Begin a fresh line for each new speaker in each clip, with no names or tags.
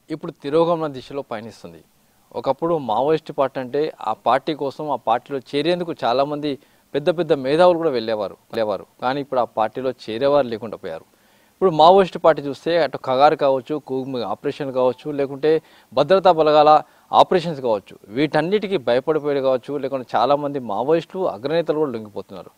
ఇప్పుడు తిరోగమన దిశలో పయనిస్తుంది. ఒకప్పుడు మావోయిస్ట్ పార్టీ అంటే ఆ పార్టీ కోసం ఆ పార్టీలో చేరేందుకు చాలామంది పెద్ద పెద్ద మేధావులు కూడా వెళ్ళేవారు. కానీ ఇప్పుడు ఆ పార్టీలో చేరేవారు లేకుండా పోయారు. ఇప్పుడు మావోయిస్ట్ పార్టీ చూస్తే అటు కగారు కావచ్చు, కూము ఆపరేషన్ కావచ్చు, లేకుంటే భద్రతా బలగాల ఆపరేషన్స్ కావచ్చు, వీటన్నిటికీ భయపడిపోయారు కావచ్చు, లేకుంటే చాలామంది మావోయిస్టులు అగ్రనేతలు కూడా లొంగిపోతున్నారు.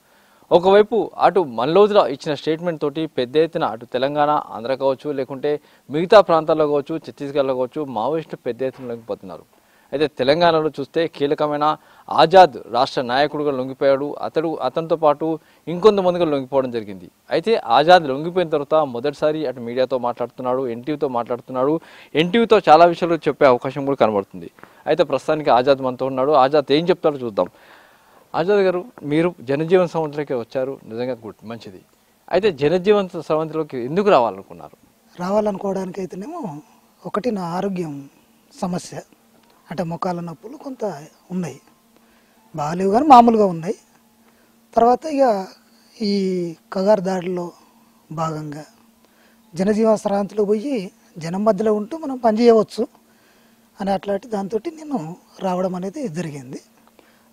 ఒకవైపు అటు మల్లోజుల ఇచ్చిన స్టేట్మెంట్ తోటి పెద్ద ఎత్తున అటు తెలంగాణ, ఆంధ్ర కావచ్చు, లేకుంటే మిగతా ప్రాంతాల్లో కావచ్చు, ఛత్తీస్గఢ్లో కావచ్చు మావోయిస్టులు పెద్ద ఎత్తున లొంగిపోతున్నారు. అయితే తెలంగాణలో చూస్తే కీలకమైన ఆజాద్ రాష్ట్ర నాయకుడుగా లొంగిపోయాడు. అతనితో పాటు ఇంకొంతమందిగా లొంగిపోవడం జరిగింది. అయితే ఆజాద్ లొంగిపోయిన తర్వాత మొదటిసారి అటు మీడియాతో మాట్లాడుతున్నాడు, ఎన్టీవీతో మాట్లాడుతున్నాడు. ఎన్టీవీతో చాలా విషయాలు చెప్పే అవకాశం కూడా కనబడుతుంది. అయితే ప్రస్తుతానికి ఆజాద్ మనతో ఉన్నాడు. ఆజాద్ ఏం చెప్తాడో చూద్దాం. ఆజాద్ గారు, మీరు జనజీవన్ సవంతిలోకి వచ్చారు, నిజంగా గుడ్, మంచిది. అయితే జనజీవన్ సవంతిలోకి ఎందుకు రావాలనుకున్నారు?
రావాలనుకోవడానికి అయితేనేమో ఒకటి నా ఆరోగ్యం సమస్య, అంటే మొకాల నొప్పులు కొంత ఉన్నాయి, బాగాలేవు కానీ మామూలుగా ఉన్నాయి. తర్వాత ఇక ఈ కగారు దాడిలో భాగంగా జనజీవన సరాంతిలో పోయి జనం మధ్యలో ఉంటూ మనం పనిచేయవచ్చు అని అట్లాంటి దాంతో నేను రావడం అనేది జరిగింది.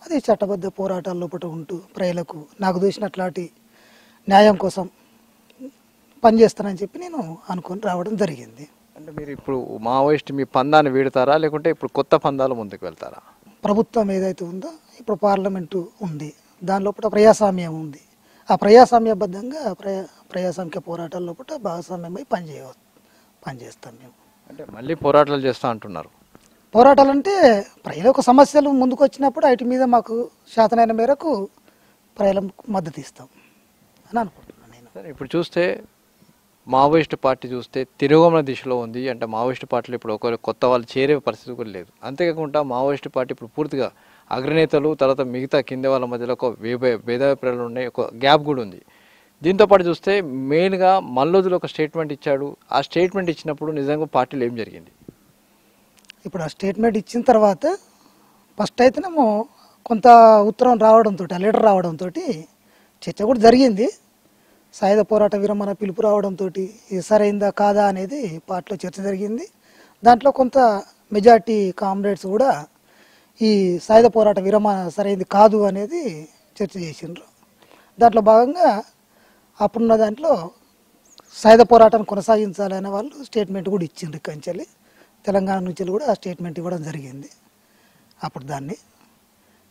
అది చట్టబద్ధ పోరాటాల లోపల ఉంటూ ప్రజలకు నాకు దోచినట్లాంటి న్యాయం కోసం పనిచేస్తానని చెప్పి నేను అనుకొని రావడం జరిగింది.
అంటే మీరు ఇప్పుడు మావోయిస్ట్ మీ పందాన్ని వీడతారా, లేకుంటే ఇప్పుడు కొత్త పందాలు ముందుకు వెళ్తారా?
ప్రభుత్వం ఏదైతే ఉందో ఇప్పుడు పార్లమెంటు ఉంది, దాని లోపల ప్రజాస్వామ్యం ఉంది. ఆ ప్రజాస్వామ్యబద్ధంగా ప్రజాస్వామిక పోరాటాల లోపల భాగస్వామ్యమై పనిచేస్తాం మేము.
అంటే మళ్ళీ పోరాటాలు చేస్తా అంటున్నారు.
పోరాటాలు అంటే ప్రజలకు సమస్యలు ముందుకు వచ్చినప్పుడు వాటి మీద మాకు శాతనైన మేరకు ప్రజలకు మద్దతు ఇస్తాం అని అనుకుంటున్నాను నేను.
సరే, ఇప్పుడు చూస్తే మావోయిస్ట్ పార్టీ చూస్తే తిరోగమన దిశలో ఉంది. అంటే మావోయిస్ట్ పార్టీలో ఇప్పుడు ఒకరు కొత్త వాళ్ళు చేరే పరిస్థితి కూడా లేదు. అంతేకాకుండా మావోయిస్ట్ పార్టీ ఇప్పుడు పూర్తిగా అగ్రనేతలు తర్వాత మిగతా కింద వాళ్ళ మధ్యలో ఒక భేదాభిప్రాయాలు ఉన్నాయి, ఒక గ్యాప్ కూడా ఉంది. దీంతోపాటు చూస్తే మెయిన్గా మల్లోజులు ఒక స్టేట్మెంట్ ఇచ్చాడు. ఆ స్టేట్మెంట్ ఇచ్చినప్పుడు నిజంగా పార్టీలో ఏం జరిగింది?
ఇప్పుడు ఆ స్టేట్మెంట్ ఇచ్చిన తర్వాత ఫస్ట్ అయితేనేమో కొంత ఉత్తరం రావడంతో, ఆ లెటర్ రావడంతో చర్చ కూడా జరిగింది. సాయుధ పోరాట విరమణ పిలుపు రావడంతో ఇది సరైందా కాదా అనేది పార్టీలో చర్చ జరిగింది. దాంట్లో కొంత మెజార్టీ కామ్రేడ్స్ కూడా ఈ సాయుధ పోరాట విరమణ సరైంది కాదు అనేది చర్చ చేసిండ్రు. దాంట్లో భాగంగా అప్పుడున్న దాంట్లో సాయుధ పోరాటాన్ని కొనసాగించాలనే వాళ్ళు స్టేట్మెంట్ కూడా ఇచ్చిండ్రు. కంచెలి తెలంగాణ నుంచి కూడా ఆ స్టేట్మెంట్ ఇవ్వడం జరిగింది అప్పుడు దాన్ని.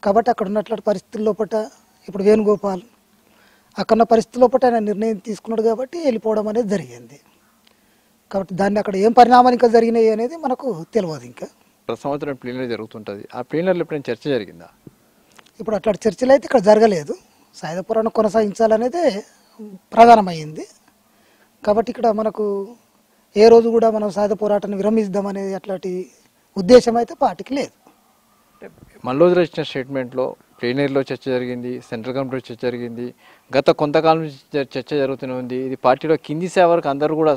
కాబట్టి అక్కడ ఉన్నటువంటి పరిస్థితుల లోపల ఇప్పుడు వేణుగోపాల్ అక్కడున్న పరిస్థితుల లోపల ఆయన నిర్ణయం తీసుకున్నాడు కాబట్టి వెళ్ళిపోవడం అనేది జరిగింది. కాబట్టి దాన్ని అక్కడ ఏం పరిణామాలు ఇంకా జరిగినాయి అనేది మనకు తెలియదు. ఇంకా
ప్రతి సంవత్సరం ప్లీనరీ జరుగుతుంటుంది. ఆ ప్లీనరీలో ఎప్పుడైనా చర్చ జరిగిందా?
ఇప్పుడు అట్లాంటి చర్చలు అయితే ఇక్కడ జరగలేదు. సాయుధ పోరాటం కొనసాగించాలనేదే ప్రధానమైంది. కాబట్టి ఇక్కడ మనకు ఏ రోజు కూడా మనం సాయుధ పోరాటాన్ని విరమిద్దామనేది అట్లాంటి ఉద్దేశం అయితే పార్టీకి లేదు.
మల్లోజులు ఇచ్చిన స్టేట్మెంట్లో ప్లీనరీలో చర్చ జరిగింది, సెంట్రల్ కమిటీలో చర్చ జరిగింది, గత కొంతకాలం నుంచి చర్చ జరుగుతూనే ఉంది. ఇది పార్టీలో కింది స్థాయి వరకు అందరూ కూడా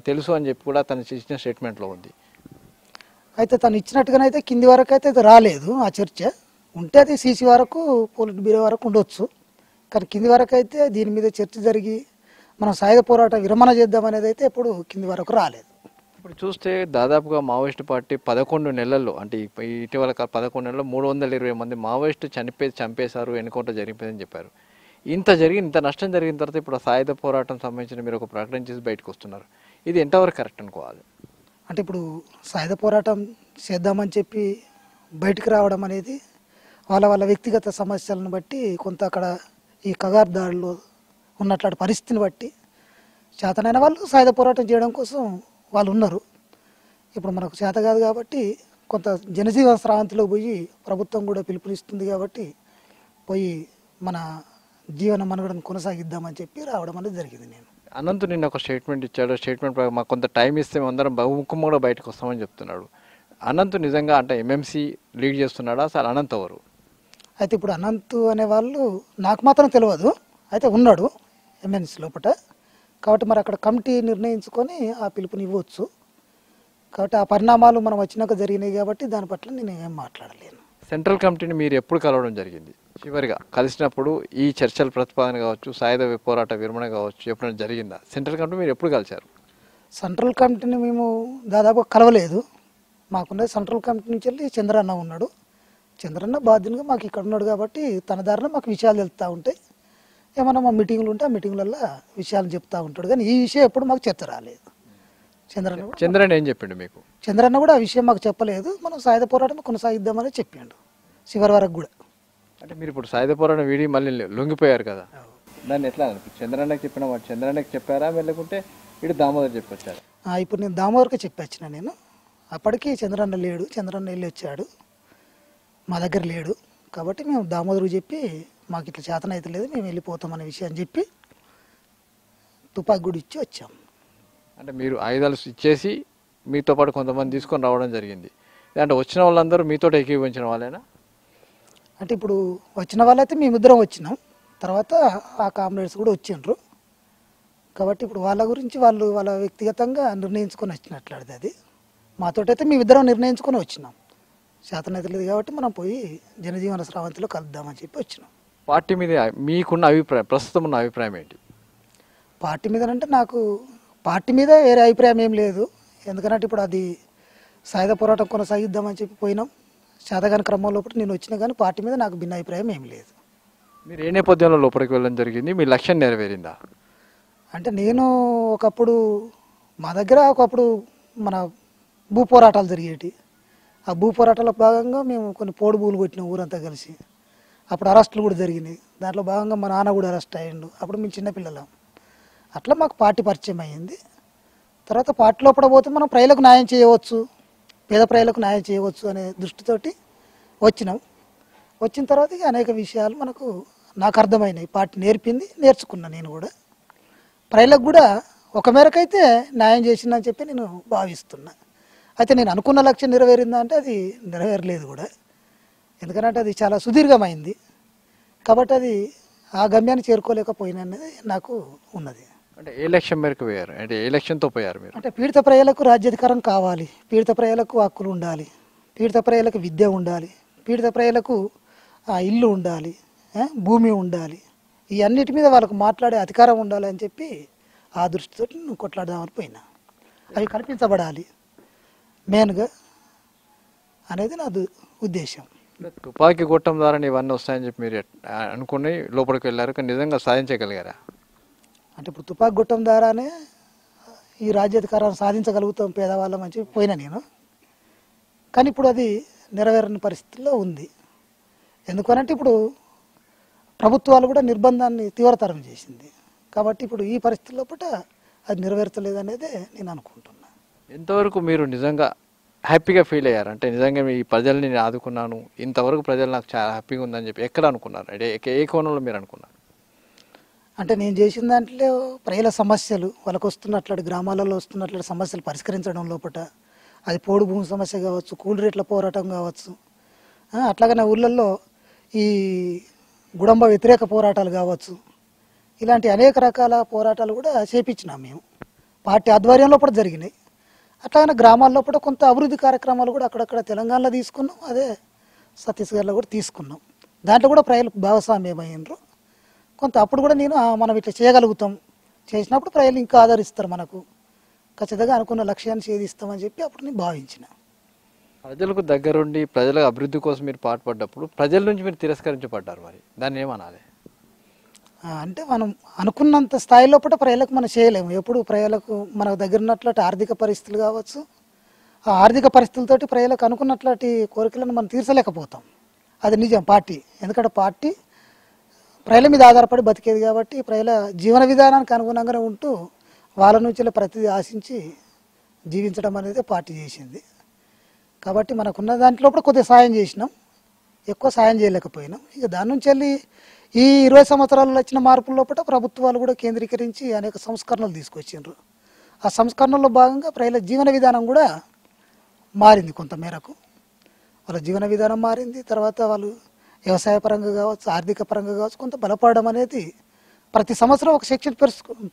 తెలుసు అని చెప్పి కూడా తను ఇచ్చిన స్టేట్మెంట్లో ఉంది.
అయితే తను ఇచ్చినట్టుగానైతే కింది వరకు అయితే రాలేదు ఆ చర్చ. ఉంటే అది సీసీ వరకు పోలిట్ బ్యూరో వరకు ఉండొచ్చు, కానీ కింది వరకు అయితే దీని మీద చర్చ జరిగి మనం సాయుధ పోరాట విరమణ చేద్దామనేది అయితే ఎప్పుడు కింది వరకు రాలేదు.
ఇప్పుడు చూస్తే దాదాపుగా మావోయిస్టు పార్టీ 11 నెలల్లో, అంటే ఇటీవల 11 నెలల్లో 320 మంది మావోయిస్టు చంపేశారు, ఎన్కౌంటర్ జరిగిపోయిందని చెప్పారు. ఇంత నష్టం జరిగిన తర్వాత ఇప్పుడు సాయుధ పోరాటం సంబంధించిన మీరు ఒక ప్రకటన చేసి బయటకు వస్తున్నారు. ఇది ఎంతవరకు కరెక్ట్ అనుకోవాలి?
అంటే ఇప్పుడు సాయుధ పోరాటం చేద్దామని చెప్పి బయటికి రావడం అనేది వాళ్ళ వ్యక్తిగత సమస్యలను బట్టి, కొంత అక్కడ ఈ కగార్ దాడిలో ఉన్నట్లాంటి పరిస్థితిని బట్టి చేతనైన వాళ్ళు సాయుధ పోరాటం చేయడం కోసం వాళ్ళు ఉన్నారు. ఇప్పుడు మనకు చేత కాదు కాబట్టి కొంత జనజీవన స్రవంతిలో పోయి ప్రభుత్వం కూడా పిలుపునిస్తుంది కాబట్టి పోయి మన జీవన మనుగడను కొనసాగిద్దామని చెప్పి రావడం అనేది జరిగింది. నేను
అనంత్ నిన్న ఒక స్టేట్మెంట్ ఇచ్చాడు. స్టేట్మెంట్ మాకు కొంత టైం ఇస్తే అందరం బహుముఖంగా కూడా బయటకు వస్తామని చెప్తున్నాడు. అనంత్ నిజంగా అంటే ఎంఎంసీ లీడ్ చేస్తున్నాడా? అసలు అనంత్ ఎవరు?
అయితే ఇప్పుడు అనంత్ అనే వాళ్ళు నాకు మాత్రం తెలియదు, అయితే ఉన్నాడు ఎంఎన్సీ లోపల. కాబట్టి మరి అక్కడ కమిటీ నిర్ణయించుకొని ఆ పిలుపుని ఇవ్వచ్చు. కాబట్టి ఆ పరిణామాలు మనం వచ్చినాక జరిగినాయి కాబట్టి దాని పట్ల నేను ఏం మాట్లాడలేను.
సెంట్రల్ కమిటీని మీరు ఎప్పుడు కలవడం జరిగింది? చివరిగా కలిసినప్పుడు ఈ చర్చల ప్రతిపాదన కావచ్చు, సాయుధ పోరాట విరమణ కావచ్చు, ఎప్పుడైనా జరిగిందా? సెంట్రల్ కమిటీ మీరు ఎప్పుడు కలిశారు?
సెంట్రల్ కమిటీని మేము దాదాపు కలవలేదు. మాకున్నది సెంట్రల్ కమిటీ నుంచి వెళ్ళి చంద్రన్న ఉన్నాడు. చంద్రన్న బాధ్యునిగా మాకు ఇక్కడ ఉన్నాడు కాబట్టి తన దారిన మాకు విషయాలు తెలుస్తూ ఉంటాయి. ఏమన్నా మా మీటింగ్లు ఉంటే ఆ మీటింగ్లలో విషయాలు చెప్తూ ఉంటాడు. కానీ ఈ విషయం ఎప్పుడు మాకు చర్చ రాలేదు.
చంద్రన్న ఏం చెప్పిండు మీకు?
చంద్రన్న కూడా ఆ విషయం మాకు చెప్పలేదు. మనం సాయుధ పోరాటం కొనసాగిద్దామని చెప్పిండు చివరి వరకు కూడా.
అంటే మీరు ఇప్పుడు సాయుధ పోరాటం వీడి మళ్ళీ లొంగిపోయారు కదా, దాన్ని ఎట్లా చంద్రన్నకి చెప్పిన మాట చంద్రన్నకి చెప్పారా లేకుంటే ఇటు దామోదర్ చెప్పొచ్చారు?
ఇప్పుడు నేను దామోదర్కి చెప్పొచ్చిన. నేను అప్పటికి చంద్రన్న లేడు, చంద్రన్న వెళ్ళి వచ్చాడు, మా దగ్గర లేడు. కాబట్టి మేము దామోదర్కి చెప్పి మాకు ఇట్లా చేతన అయితే లేదు, మేము వెళ్ళిపోతాం అనే విషయం చెప్పి తుపాకి కూడా ఇచ్చి వచ్చాం.
అంటే మీరు ఆయుధాలు ఇచ్చేసి మీతో పాటు కొంతమంది తీసుకొని రావడం జరిగింది. అంటే వచ్చిన వాళ్ళందరూ మీతో ఏకీభవించిన వాళ్ళేనా?
అంటే ఇప్పుడు వచ్చిన వాళ్ళైతే మేమిద్దరం వచ్చినాం, తర్వాత ఆ కామ్రేడ్స్ కూడా వచ్చిండ్రు. కాబట్టి ఇప్పుడు వాళ్ళ గురించి వాళ్ళు వాళ్ళ వ్యక్తిగతంగా నిర్ణయించుకొని వచ్చినట్లయితే అది మాతోటైతే మేమిద్దరం నిర్ణయించుకొని వచ్చినాం. శాతనైతే లేదు కాబట్టి మనం పోయి జనజీవన స్రవంతిలో కలుద్దామని చెప్పి వచ్చినాం.
పార్టీ మీద మీకున్న అభిప్రాయం, ప్రస్తుతం ఉన్న అభిప్రాయం ఏంటి?
పార్టీ మీద అంటే నాకు పార్టీ మీద వేరే అభిప్రాయం ఏం లేదు. ఎందుకంటే ఇప్పుడు అది సాయుధ పోరాటం కొనసాగిద్దామని చెప్పి పోయినాం. శాతగాని క్రమం లోపల నేను వచ్చినా కానీ పార్టీ మీద నాకు భిన్న అభిప్రాయం ఏం లేదు.
మీరు ఏ నేపథ్యంలో లోపలికి వెళ్ళడం జరిగింది? మీ లక్ష్యం నెరవేరిందా?
అంటే నేను ఒకప్పుడు మా దగ్గర ఒకప్పుడు మన భూ పోరాటాలు జరిగేటి. ఆ భూ పోరాటాల భాగంగా మేము కొన్ని పోడు భూములు కొట్టినాం ఊరంతా కలిసి. అప్పుడు అరెస్టులు కూడా జరిగినాయి. దాంట్లో భాగంగా మా నాన్న కూడా అరెస్ట్ అయ్యిండు. అప్పుడు మేము చిన్నపిల్లలం. అట్లా మాకు పార్టీ పరిచయం అయ్యింది. తర్వాత పార్టీ లోపల పోతే మనం ప్రజలకు న్యాయం చేయవచ్చు, పేద ప్రజలకు న్యాయం చేయవచ్చు అనే దృష్టితోటి వచ్చినాం. వచ్చిన తర్వాత ఇక అనేక విషయాలు నాకు అర్థమైనాయి. పార్టీ నేర్పింది, నేర్చుకున్నా. నేను కూడా ప్రజలకు కూడా ఒక మేరకైతే న్యాయం చేసిందని చెప్పి నేను భావిస్తున్నా. అయితే నేను అనుకున్న లక్ష్యం నెరవేరిందా అంటే అది నెరవేరలేదు కూడా. ఎందుకంటే అది చాలా సుదీర్ఘమైంది కాబట్టి అది ఆ గమ్యాన్ని చేరుకోలేకపోయినా అనేది నాకు ఉన్నది.
అంటే ఏ లక్ష్యం మేరకు పోయారు? అంటే ఏ లక్ష్యంతో పోయారు మీరు?
అంటే పీడిత ప్రజలకు రాజ్యాధికారం కావాలి, పీడిత ప్రజలకు హక్కులు ఉండాలి, పీడిత ప్రజలకు విద్య ఉండాలి, పీడిత ప్రజలకు ఇల్లు ఉండాలి, భూమి ఉండాలి, ఈ అన్నిటి మీద వాళ్ళకు మాట్లాడే అధికారం ఉండాలి అని చెప్పి ఆ దృష్టితో నేను కొట్లాడదామని పోయినా. అవి కల్పించబడాలి మెయిన్గా అనేది నా ఉద్దేశం.
తుపాకీ కొట్టడం ద్వారా ఇవన్నీ వస్తాయని చెప్పి మీరు అనుకుని లోపలికి వెళ్ళారు, కానీ నిజంగా సాధించగలిగారా?
అంటే ఇప్పుడు తుపాకీ కొట్టడం ద్వారానే ఈ రాజ్యాధికారాన్ని సాధించగలుగుతాం పేదవాళ్ళం అని చెప్పి పోయినా నేను. కానీ ఇప్పుడు అది నెరవేరని పరిస్థితుల్లో ఉంది. ఎందుకనంటే ఇప్పుడు ప్రభుత్వాలు కూడా నిర్బంధాన్ని తీవ్రతరం చేసింది. కాబట్టి ఇప్పుడు ఈ పరిస్థితుల్లో పూట అది నెరవేర్చలేదు అనేదే నేను అనుకుంటున్నా.
ఎంతవరకు మీరు నిజంగా హ్యాపీగా ఫీల్ అయ్యారు? అంటే నిజంగా ఈ ప్రజల్ని నేను ఆదుకున్నాను, ఇంతవరకు ప్రజలు నాకు చాలా హ్యాపీగా ఉందని చెప్పి ఎక్కడ అనుకున్నారు? అంటే ఏ కోణంలో మీరు అనుకున్నారు?
అంటే నేను చేసిన దాంట్లో ప్రజల సమస్యలు, వాళ్ళకు వస్తున్నట్లాంటి గ్రామాలలో వస్తున్నట్లాంటి సమస్యలు పరిష్కరించడం లోపల, అది పోడు భూమి సమస్య కావచ్చు, కూలి రేట్ల పోరాటం కావచ్చు, అట్లాగనే ఊళ్ళల్లో ఈ గుడంబ వ్యతిరేక పోరాటాలు కావచ్చు, ఇలాంటి అనేక రకాల పోరాటాలు కూడా చేపించినాం మేము. పార్టీ ఆధ్వర్యంలో కూడా జరిగినాయి. అట్లాగనే గ్రామాల్లో కూడా కొంత అభివృద్ధి కార్యక్రమాలు కూడా అక్కడక్కడ తెలంగాణలో తీసుకున్నాం, అదే ఛత్తీస్గఢ్లో కూడా తీసుకున్నాం. దాంట్లో కూడా ప్రజలు భాగస్వామ్యమైనరు. కొంత అప్పుడు కూడా నేను మనం ఇట్లా చేయగలుగుతాం, చేసినప్పుడు ప్రజలు ఇంకా ఆదరిస్తారు, మనకు ఖచ్చితంగా అనుకున్న లక్ష్యాన్ని ఛేదిస్తామని చెప్పి అప్పుడు నేను భావించిన.
ప్రజలకు దగ్గరుండి ప్రజల అభివృద్ధి కోసం మీరు పాటుపడ్డప్పుడు ప్రజల నుంచి మీరు తిరస్కరించబడ్డారు, మరి దాన్ని ఏమనాలి?
అంటే మనం అనుకున్నంత స్థాయిలో పూట ప్రజలకు మనం చేయలేము. ఎప్పుడు ప్రజలకు మనకు దగ్గర ఉన్నట్లాంటి ఆర్థిక పరిస్థితులు కావచ్చు, ఆ ఆర్థిక పరిస్థితులతోటి ప్రజలకు అనుకున్నట్లాంటి కోరికలను మనం తీర్చలేకపోతాం. అది నిజం పార్టీ. ఎందుకంటే పార్టీ ప్రజల మీద ఆధారపడి బతికేది కాబట్టి ప్రజల జీవన విధానానికి అనుగుణంగానే ఉంటూ వాళ్ళ నుంచి ప్రతిదీ ఆశించి జీవించడం అనేది పార్టీ చేసింది. కాబట్టి మనకున్న దాంట్లో కూడా కొద్దిగా సాయం చేసినాం, ఎక్కువ సాయం చేయలేకపోయినాం. ఇక దాని నుంచి వెళ్ళి ఈ 20 సంవత్సరాల్లో వచ్చిన మార్పుల లోపల ప్రభుత్వాలు కూడా కేంద్రీకరించి అనేక సంస్కరణలు తీసుకొచ్చిండ్రు. ఆ సంస్కరణలో భాగంగా ప్రజల జీవన విధానం కూడా మారింది కొంత మేరకు. వాళ్ళ జీవన విధానం మారింది. తర్వాత వాళ్ళు వ్యవసాయ పరంగా కావచ్చు, ఆర్థిక పరంగా కావచ్చు, కొంత బలపడడం అనేది ప్రతి సంవత్సరం ఒక సెక్షన్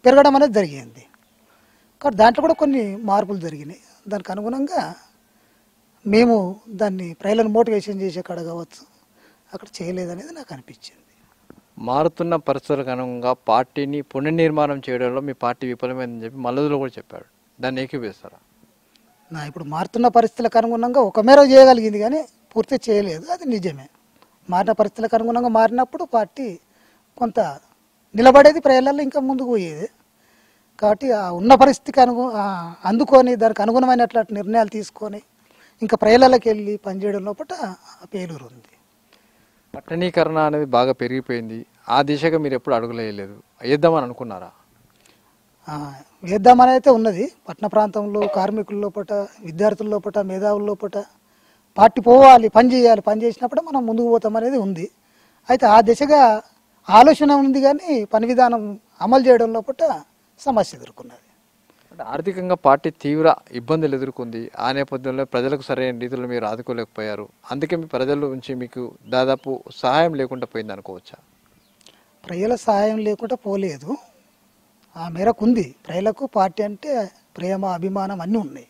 పెరగడం అనేది జరిగింది. కాబట్టి దాంట్లో కూడా కొన్ని మార్పులు జరిగినాయి. దానికి అనుగుణంగా మేము దాన్ని ప్రజలను మోటివేషన్ చేసే కాడ కావచ్చు అక్కడ చేయలేదనేది నాకు అనిపించింది.
మారుతున్న పరిస్థితులకు అనుగుణంగా పార్టీని పునర్నిర్మాణం చేయడంలో మీ పార్టీ విఫలమైందని చెప్పి మల్లదులో కూడా చెప్పాడు. దాన్ని ఏకీపిస్తారా?
ఇప్పుడు మారుతున్న పరిస్థితులకు అనుగుణంగా ఒక మేర చేయగలిగింది కానీ పూర్తి చేయలేదు, అది నిజమే. మారిన పరిస్థితులకు అనుగుణంగా మారినప్పుడు పార్టీ కొంత నిలబడేది, ప్రజలలో ఇంకా ముందుకు పోయేది. కాబట్టి ఆ ఉన్న పరిస్థితికి అందుకొని దానికి అనుగుణమైనటువంటి నిర్ణయాలు తీసుకొని ఇంకా ప్రజలకి వెళ్ళి పనిచేయడం లోపల ఆ పేలూరు ఉంది.
పట్టణీకరణ అనేది బాగా పెరిగిపోయింది. ఆ దిశగా మీరు ఎప్పుడు అడుగులేయలేదు, వేద్దామని అనుకున్నారా?
వేద్దామని అయితే ఉన్నది. పట్టణ ప్రాంతంలో కార్మికుల లోపల, విద్యార్థుల లోపల, మేధావుల లోపల పార్టీ పోవాలి, పని చేయాలి, పని చేసినప్పుడే మనం ముందుకు పోతామనేది ఉంది. అయితే ఆ దిశగా ఆలోచన ఉంది కానీ పని విధానం అమలు చేయడం లోపల సమస్య ఎదుర్కొన్నది.
అంటే ఆర్థికంగా పార్టీ తీవ్ర ఇబ్బందులు ఎదుర్కొంది. ఆ నేపథ్యంలో ప్రజలకు సరైన రీతిలో మీరు ఆదుకోలేకపోయారు. అందుకే మీ ప్రజల నుంచి మీకు దాదాపు సహాయం లేకుండా పోయింది అనుకోవచ్చా?
ప్రజల సహాయం లేకుండా పోలేదు, ఆ మేరకు ఉంది. ప్రజలకు పార్టీ అంటే ప్రేమ, అభిమానం అన్నీ ఉన్నాయి.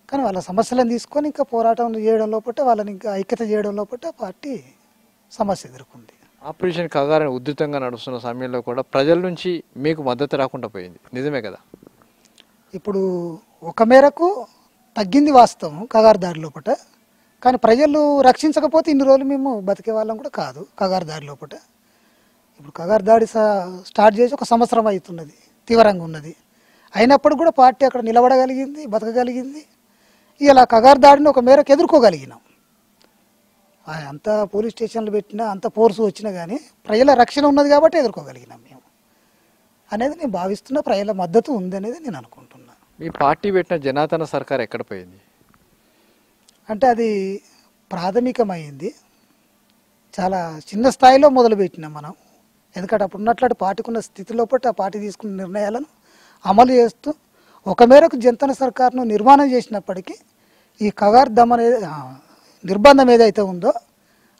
కానీ వాళ్ళ సమస్యలను తీసుకొని ఇంకా పోరాటం చేయడం లోపల, వాళ్ళని ఇంకా ఐక్యత చేయడం లోపల పార్టీ సమస్య ఎదుర్కొంది.
ఆపరేషన్ కగారం ఉధృతంగా నడుస్తున్న సమయంలో కూడా ప్రజల నుంచి మీకు మద్దతు రాకుండా పోయింది, నిజమే కదా?
ఇప్పుడు ఒక మేరకు తగ్గింది వాస్తవం కగారు దారి లోపల. కానీ ప్రజలు రక్షించకపోతే ఇన్ని రోజులు మేము బతికే వాళ్ళం కూడా కాదు. కగారు దారి లోపల ఇప్పుడు కగారు దాడి స్టార్ట్ చేసి 1 సంవత్సరం అవుతున్నది, తీవ్రంగా ఉన్నది. అయినప్పుడు కూడా పార్టీ అక్కడ నిలబడగలిగింది, బతకగలిగింది. ఇలా కగారు దాడిని ఒక మేరకు ఎదుర్కోగలిగినాం. అంత పోలీస్ స్టేషన్లు పెట్టినా, అంత ఫోర్సు వచ్చినా కానీ ప్రజల రక్షణ ఉన్నది కాబట్టి ఎదుర్కోగలిగినాం మేము అనేది నేను భావిస్తున్నా. ప్రజల మద్దతు ఉందనేది నేను అనుకుంటున్నా.
మీ పార్టీ పెట్టిన జనార్దన సర్కార్ ఎక్కడ పోయింది?
అంటే అది ప్రాథమికమైంది, చాలా చిన్న స్థాయిలో మొదలుపెట్టినాం మనం. ఎందుకంటే అప్పుడు ఉన్నట్లు పార్టీకి ఉన్న స్థితి లోపల పార్టీ తీసుకున్న నిర్ణయాలను అమలు చేస్తూ ఒక మేరకు జనతన సర్కార్ను నిర్మాణం చేసినప్పటికీ ఈ కగార్ దమ్ అనేది నిర్బంధం ఏదైతే ఉందో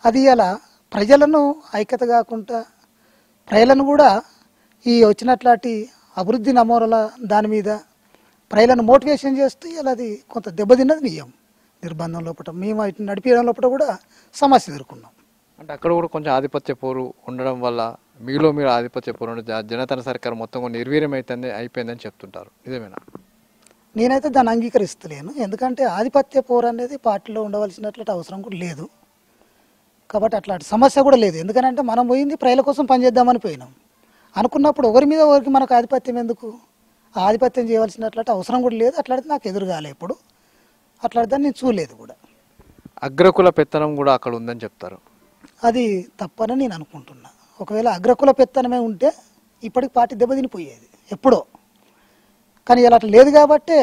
అది ఇలా ప్రజలను ఐక్యత కాకుండా ప్రజలను కూడా ఈ వచ్చినట్లాంటి అభివృద్ధి నమూనాల దాని మీద ప్రజలను మోటివేషన్ చేస్తూ ఇలా అది కొంత దెబ్బతిన్నది నిజం. నిర్బంధం లోపల మేము ఇటు నడిపించడం లోపల కూడా సమస్య ఎదుర్కొన్నాం.
అంటే అక్కడ కూడా కొంచెం ఆధిపత్య పోరు ఉండడం వల్ల మీలో మీరు ఆధిపత్య పోరు జనతన సర్కార్ మొత్తం నిర్వీర్యం అయిపోయిందని చెప్తుంటారు, నిజమేనా?
నేనైతే దాన్ని అంగీకరిస్తలేను. ఎందుకంటే ఆధిపత్య పోరు అనేది పార్టీలో ఉండవలసినట్లు అవసరం కూడా లేదు. కాబట్టి అట్లాంటి సమస్య కూడా లేదు. ఎందుకంటే మనం పోయింది ప్రజల కోసం పనిచేద్దామని పోయినాం. అనుకున్నప్పుడు ఒకరి మీద ఒకరికి మనకు ఆధిపత్యం ఎందుకు? ఆధిపత్యం చేయవలసినట్లు అవసరం కూడా లేదు. అట్లాంటిది నాకు ఎదురుగాలే ఎప్పుడు, అట్లాంటిదని నేను చూడలేదు కూడా.
అగ్రకుల పెత్తనం కూడా అక్కడ ఉందని చెప్తారు,
అది తప్పని నేను అనుకుంటున్నా. ఒకవేళ అగ్రకుల పెత్తనమే ఉంటే ఇప్పటికి పార్టీ దెబ్బతినిపోయేది ఎప్పుడో. కానీ ఇలా అట్లా లేదు కాబట్టి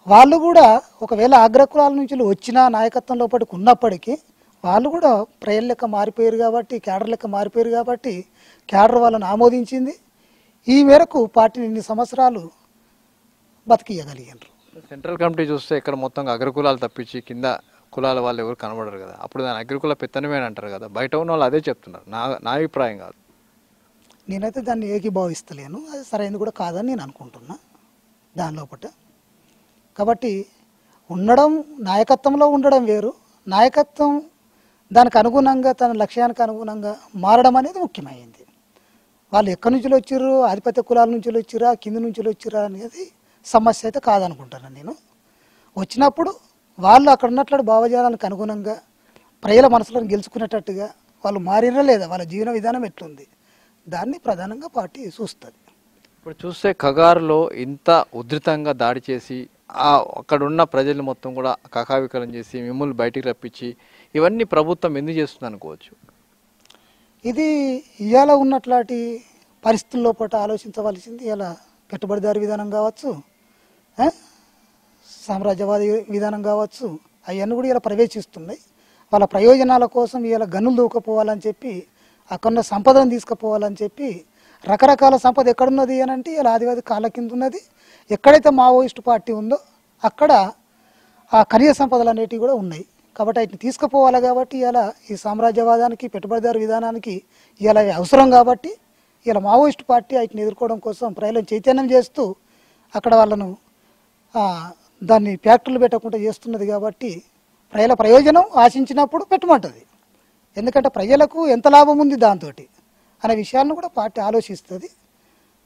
వాళ్ళు కూడా ఒకవేళ అగ్రకులాల నుంచి వచ్చిన నాయకత్వం లోపలికి ఉన్నప్పటికీ వాళ్ళు కూడా ప్రజల లెక్క మారిపోయారు కాబట్టి, క్యాడర్ లెక్క మారిపోయారు కాబట్టి క్యాడర్ వాళ్ళని ఆమోదించింది. ఈ మేరకు పార్టీని ఇన్ని సంవత్సరాలు బతికియగలిగారు.
సెంట్రల్ కమిటీ చూస్తే ఇక్కడ మొత్తం అగ్రకులాలు తప్పించి కింద కులాల వాళ్ళు ఎవరు కనబడరు కదా. అప్పుడు దాని అగ్రకుల పెత్తనమే అంటారు కదా. బయట ఉన్న వాళ్ళు అదే చెప్తున్నారు. నా అభిప్రాయం కాదు.
నేనైతే దాన్ని ఏకీభావిస్తలేను. అది సరైనది కూడా కాదని నేను అనుకుంటున్నా దాని లోపల. కాబట్టి ఉండడం, నాయకత్వంలో ఉండడం వేరు, నాయకత్వం దానికి అనుగుణంగా తన లక్ష్యానికి అనుగుణంగా మారడం అనేది ముఖ్యమైంది. వాళ్ళు ఎక్కడి నుంచి వచ్చారు, ఆధిపత్య కులాల నుంచి వచ్చిరా, కింది నుంచి వచ్చిరా అనేది సమస్య అయితే కాదనుకుంటాను నేను. వచ్చినప్పుడు వాళ్ళు అక్కడ ఉన్నట్లు భావజాలానికి అనుగుణంగా ప్రజల మనసులను గెలుచుకునేటట్టుగా వాళ్ళు మారినా లేదా, వాళ్ళ జీవన విధానం ఎట్లుంది, దాన్ని ప్రధానంగా పార్టీ చూస్తుంది.
ఇప్పుడు చూస్తే కగారులో ఇంత ఉధృతంగా దాడి చేసి అక్కడున్న ప్రజలు మొత్తం కూడా కకావికలం చేసి మిమ్మల్ని బయటికి రప్పించి ఇవన్నీ ప్రభుత్వం ఎందుకు చేస్తుంది అనుకోవచ్చు?
ఇది ఇవాళ ఉన్నట్లాంటి పరిస్థితుల్లో పాటు ఆలోచించవలసింది. ఇలా పెట్టుబడిదారు విధానం కావచ్చు, సామ్రాజ్యవాది విధానం కావచ్చు, అవన్నీ కూడా ఇలా ప్రవేశిస్తున్నాయి. వాళ్ళ ప్రయోజనాల కోసం ఇలా గన్నులు దూకపోవాలని చెప్పి, అక్కడున్న సంపదను తీసుకుపోవాలని చెప్పి, రకరకాల సంపద ఎక్కడున్నది అని అంటే ఇలా ఆదివాది కాళ్ళ కింద ఉన్నది. ఎక్కడైతే మావోయిస్టు పార్టీ ఉందో అక్కడ ఆ ఖనిజ సంపదలు అనేటివి కూడా ఉన్నాయి. కాబట్టి వాటిని తీసుకుపోవాలి. కాబట్టి ఇలా ఈ సామ్రాజ్యవాదానికి, పెట్టుబడిదారు విధానానికి ఇలా అవసరం. కాబట్టి ఇలా మావోయిస్టు పార్టీ వాటిని ఎదుర్కోవడం కోసం ప్రజలను చైతన్యం చేస్తూ అక్కడ వాళ్ళను దాన్ని ఫ్యాక్టరీలు పెట్టకుండా చేస్తున్నది. కాబట్టి ప్రజల ప్రయోజనం ఆశించినప్పుడు పెట్టమంటుంది. ఎందుకంటే ప్రజలకు ఎంత లాభం ఉంది దాంతో అనే విషయాలను కూడా పార్టీ ఆలోచిస్తుంది.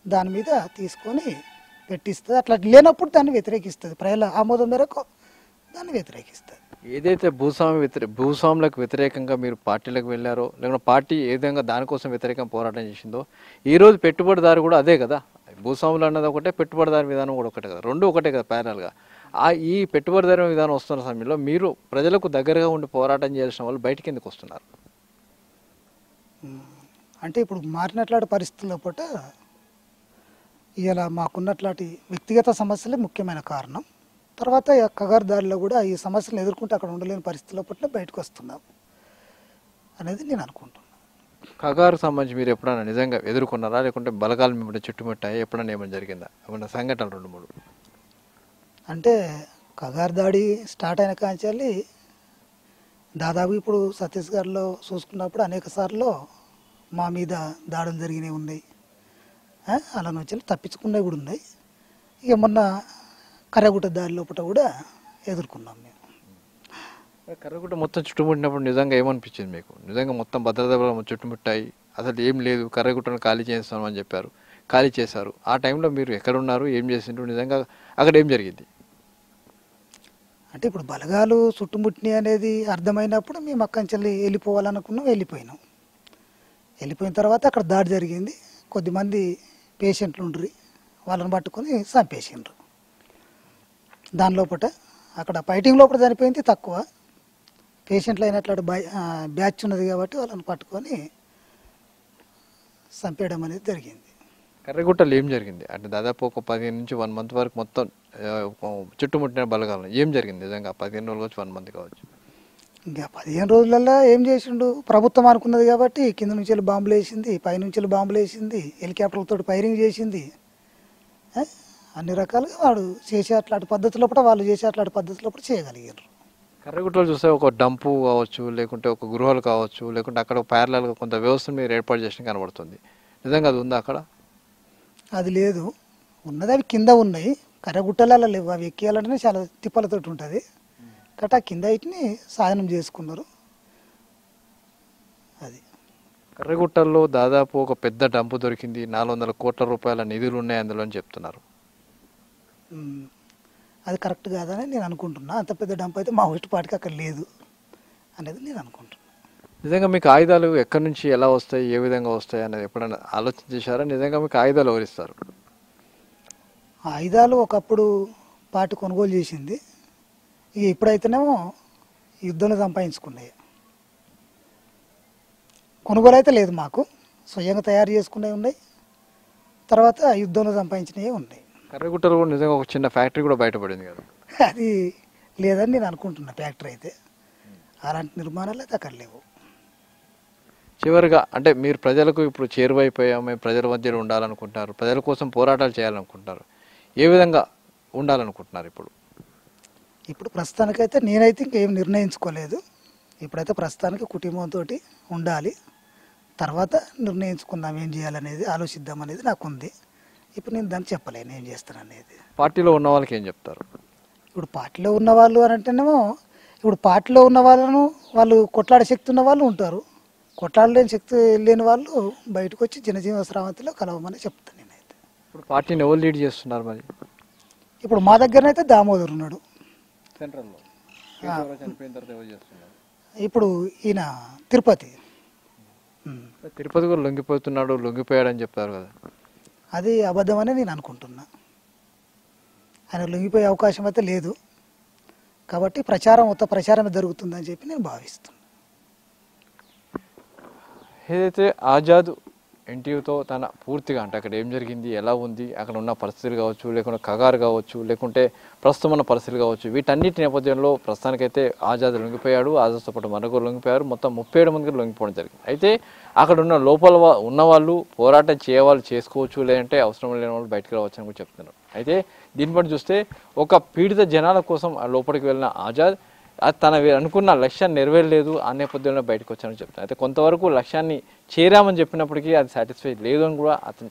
దాని మీద తీసుకొని పెట్టిస్తుంది. అట్లా లేనప్పుడు దాన్ని వ్యతిరేకిస్తుంది, ప్రజల ఆమోదం మేరకు దాన్ని వ్యతిరేకిస్తుంది.
ఏదైతే భూస్వాములకు వ్యతిరేకంగా మీరు పార్టీలకు వెళ్ళారో, లేకుంటే పార్టీ ఏ విధంగా దానికోసం వ్యతిరేకంగా పోరాటం చేసిందో, ఈరోజు పెట్టుబడిదారు కూడా అదే కదా. భూస్వాములు అన్నది ఒకటే, పెట్టుబడిదారు విధానం కూడా ఒకటే కదా, రెండు ఒకటే కదా ప్యారల్గా. ఈ పెట్టుబడిదారు విధానం వస్తున్న సమయంలో మీరు ప్రజలకు దగ్గరగా ఉండి పోరాటం చేయాల్సిన వాళ్ళు బయటికి ఎందుకు వస్తున్నారు?
అంటే ఇప్పుడు మారినట్లాంటి పరిస్థితుల్లో పూట ఇలా మాకున్నట్లాంటి వ్యక్తిగత సమస్యలే ముఖ్యమైన కారణం. తర్వాత కగారుదారిలో కూడా ఈ సమస్యలను ఎదుర్కొంటే అక్కడ ఉండలేని పరిస్థితుల్లో పుట్టిన బయటకు వస్తున్నాం అనేది నేను అనుకుంటున్నాను.
కగారుకు సంబంధించి మీరు ఎప్పుడైనా నిజంగా ఎదుర్కొన్నారా, లేకుంటే బలగాలు మిమ్మల్ని చుట్టుముట్టాయి, ఎప్పుడైనా ఏమైనా జరిగిందా, ఏమైనా సంఘటనలు 2-3?
అంటే కగారు దాడి స్టార్ట్ అయిన కాంచాలి దాదాపు ఇప్పుడు ఛత్తీస్గఢ్లో చూసుకున్నప్పుడు అనేక సార్లు మా మీద దాడులు జరిగినవి ఉన్నాయి. అలా నుంచి తప్పించుకున్నవి కూడా ఉన్నాయి. ఇక మొన్న కర్రగుట్ట దాడి లోపల కూడా ఎదుర్కొన్నాం మేము.
కర్రగుట్ట మొత్తం చుట్టుముట్టినప్పుడు నిజంగా ఏమనిపించింది మీకు? నిజంగా మొత్తం భద్రతా బలం చుట్టుముట్టాయి, అసలు ఏం లేదు, కర్రగుట్టను ఖాళీ చేస్తామని చెప్పారు, ఖాళీ చేశారు. ఆ టైంలో మీరు ఎక్కడున్నారు, ఏం చేసిండ్రు, నిజంగా అక్కడ ఏం జరిగింది?
అంటే ఇప్పుడు బలగాలు చుట్టుముట్టినాయి అనేది అర్థమైనప్పుడు మేము అక్కడి నుంచి వెళ్ళిపోవాలనుకున్నాం, వెళ్ళిపోయినాం. వెళ్ళిపోయిన తర్వాత అక్కడ దాడి జరిగింది. కొద్దిమంది పేషెంట్లు ఉండ్రి, వాళ్ళని పట్టుకొని చంపేసిండ్రు. దాని లోపల అక్కడ ఫైటింగ్ లోపల చనిపోయింది తక్కువ, పేషెంట్లు అయినట్లు బ్యాచ్ ఉన్నది కాబట్టి వాళ్ళని పట్టుకొని చంపేయడం అనేది జరిగింది.
కర్రగుట్టలో ఏం జరిగింది అంటే దాదాపు ఒక 15 నుంచి 1 మంత్ వరకు మొత్తం చుట్టుముట్టిన బలగాలను ఏం జరిగింది? నిజంగా 15 రోజులు కావచ్చు, 1 మంత్ కావచ్చు.
ఇంకా 15 రోజులలో ఏం చేసిండు, ప్రభుత్వం అనుకున్నది కాబట్టి కింద నుంచి వెళ్ళి బాంబులు వేసింది, పైనుంచి వెళ్ళి బాంబులు వేసింది, హెలికాప్టర్లతో ఫైరింగ్ చేసింది. అన్ని రకాలుగా వాడు చేసే అట్లాంటి పద్ధతిలో కూడా వాళ్ళు చేసే అట్లాంటి పద్ధతిలో కూడా చేయగలిగారు.
కర్రగుట్టలో చూస్తే ఒక డంపు కావచ్చు, లేకుంటే ఒక గృహాలు కావచ్చు, లేకుంటే అక్కడ ప్యారలల్గా కొంత వ్యవస్థను మీరు ఏర్పాటు చేసిన కనబడుతుంది. నిజంగా అది ఉందా అక్కడ?
అది లేదు, ఉన్నది అవి కింద ఉన్నాయి, కర్రగుట్టలలో లేవు. అవి ఎక్కియాలంటేనే చాలా తిప్పలతోటి ఉంటుంది కాబట్టి ఆ కింద వీటిని సాధనం చేసుకున్నారు. అది
కర్రగుట్టల్లో దాదాపు ఒక పెద్ద డంపు దొరికింది, 400 కోట్ల రూపాయల నిధులు ఉన్నాయి అందులో అని చెప్తున్నారు.
అది కరెక్ట్ కాదని నేను అనుకుంటున్నా. అంత పెద్ద డంప్ అయితే మా ఊరి పాటికి అక్కడ లేదు అనేది నేను అనుకుంటున్నాను.
నిజంగా మీకు ఆయుధాలు ఎక్కడి నుంచి ఎలా వస్తాయి, ఏ విధంగా వస్తాయి అనేది ఎప్పుడైనా ఆలోచన చేశారా? నిజంగా మీకు ఆయుధాలు ఎవరిస్తారు?
ఆయుధాలు ఒకప్పుడు పార్టీ కొనుగోలు చేసింది, ఇక ఇప్పుడైతేనేమో యుద్ధంలో సంపాదించుకున్నాయి. కొనుగోలు అయితే లేదు, మాకు స్వయంగా తయారు చేసుకునేవి ఉన్నాయి, తర్వాత యుద్ధంలో సంపాదించినవి ఉన్నాయి.
కర్రగుట్టలో కూడా నిజంగా ఒక చిన్న ఫ్యాక్టరీ కూడా బయటపడింది కదా,
అది లేదని నేను అనుకుంటున్నా. ఫ్యాక్టరీ అయితే అలాంటి నిర్మాణాలు అయితే అక్కడ లేవు.
చివరిగా అంటే మీరు ప్రజలకు ఇప్పుడు చేరువైపోయాము, మేము ప్రజల మధ్యలో ఉండాలనుకుంటున్నారు, ప్రజల కోసం పోరాటాలు చేయాలనుకుంటున్నారు, ఏ విధంగా ఉండాలనుకుంటున్నారు ఇప్పుడు?
ఇప్పుడు ప్రస్తుతానికైతే నేనైతే ఇంకేం నిర్ణయించుకోలేదు. ఇప్పుడైతే ప్రస్తుతానికి కుటుంబంతో ఉండాలి, తర్వాత నిర్ణయించుకుందాం ఏం చేయాలనేది, ఆలోచిద్దాం అనేది నాకు ఉంది. ఇప్పుడు నేను దాన్ని చెప్పలేను ఏం చేస్తాను అనేది.
పార్టీలో ఉన్న వాళ్ళకి ఏం చెప్తారు?
ఇప్పుడు పార్టీలో ఉన్న వాళ్ళు అని అంటేనేమో, ఇప్పుడు పార్టీలో ఉన్న వాళ్ళను వాళ్ళు కొట్లాడే శక్తి ఉన్న వాళ్ళు ఉంటారు, కొట్లాడలేని శక్తి లేని వాళ్ళు బయటకు వచ్చి జనజీవన స్రవంతిలో కలవమని చెప్తాను నేనైతే.
ఇప్పుడు పార్టీని ఎవరు లీడ్ చేస్తున్నారు మరి?
ఇప్పుడు మా దగ్గరనైతే దామోదర్ ఉన్నాడు
సెంట్రల్లో.
ఇప్పుడు ఈయన తిరుపతి
తిరుపతి కూడా లొంగిపోతున్నాడు, లొంగిపోయాడని చెప్తారు కదా,
అది అబద్ధమని నేను అనుకుంటున్నా. ఆయన లొంగిపోయే అవకాశం అయితే లేదు కాబట్టి ప్రచారమే జరుగుతుందని చెప్పి నేను భావిస్తున్నాను.
ఏదైతే ఆజాద్ ఎన్టీయూతో తన పూర్తిగా అంటే అక్కడ ఏం జరిగింది, ఎలా ఉంది, అక్కడ ఉన్న పరిస్థితులు కావచ్చు, లేకుంటే కగారు కావచ్చు, లేకుంటే ప్రస్తుతం ఉన్న పరిస్థితులు కావచ్చు, వీటన్నిటి నేపథ్యంలో ప్రస్తుతానికైతే ఆజాద్ లొంగిపోయాడు, ఆజాద్తో పాటు మరొకరు లొంగిపోయారు, మొత్తం 37 మందికి లొంగిపోవడం జరిగింది. అయితే అక్కడ ఉన్న లోపల ఉన్నవాళ్ళు పోరాటం చేయవాళ్ళు చేసుకోవచ్చు, లేదంటే అవసరం లేని వాళ్ళు బయటకు రావచ్చు అని కూడా చెప్తున్నారు. అయితే దీన్ని బట్టి చూస్తే ఒక పీడిత జనాల కోసం లోపలికి వెళ్ళిన ఆజాద్ తన అనుకున్న లక్ష్యాన్ని నెరవేరలేదు, ఆ నేపథ్యంలో బయటకు వచ్చానని చెప్తాను. అయితే కొంతవరకు లక్ష్యాన్ని చేరామని చెప్పినప్పటికీ అది సాటిస్ఫై లేదు అని కూడా అతని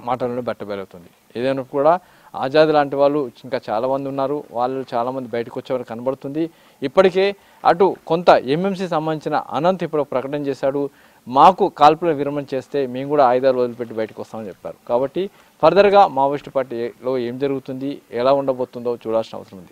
మాటలను బట్టబయలుతుంది. ఏదైనా కూడా ఆజాద్ లాంటి వాళ్ళు ఇంకా చాలామంది ఉన్నారు. వాళ్ళు చాలామంది బయటకు వచ్చేవారు కనబడుతుంది. ఇప్పటికే అటు కొంత ఎంఎంసీ సంబంధించిన అనంత్ ఇప్పుడు ప్రకటన చేశాడు, మాకు కాల్పుల విరమణ చేస్తే మేము కూడా ఆయుధాలు వదిలిపెట్టి బయటకు వస్తామని చెప్పారు. కాబట్టి ఫర్దర్గా మావోయిస్టు పార్టీలో ఏం జరుగుతుంది, ఎలా ఉండబోతుందో చూడాల్సిన అవసరం ఉంది.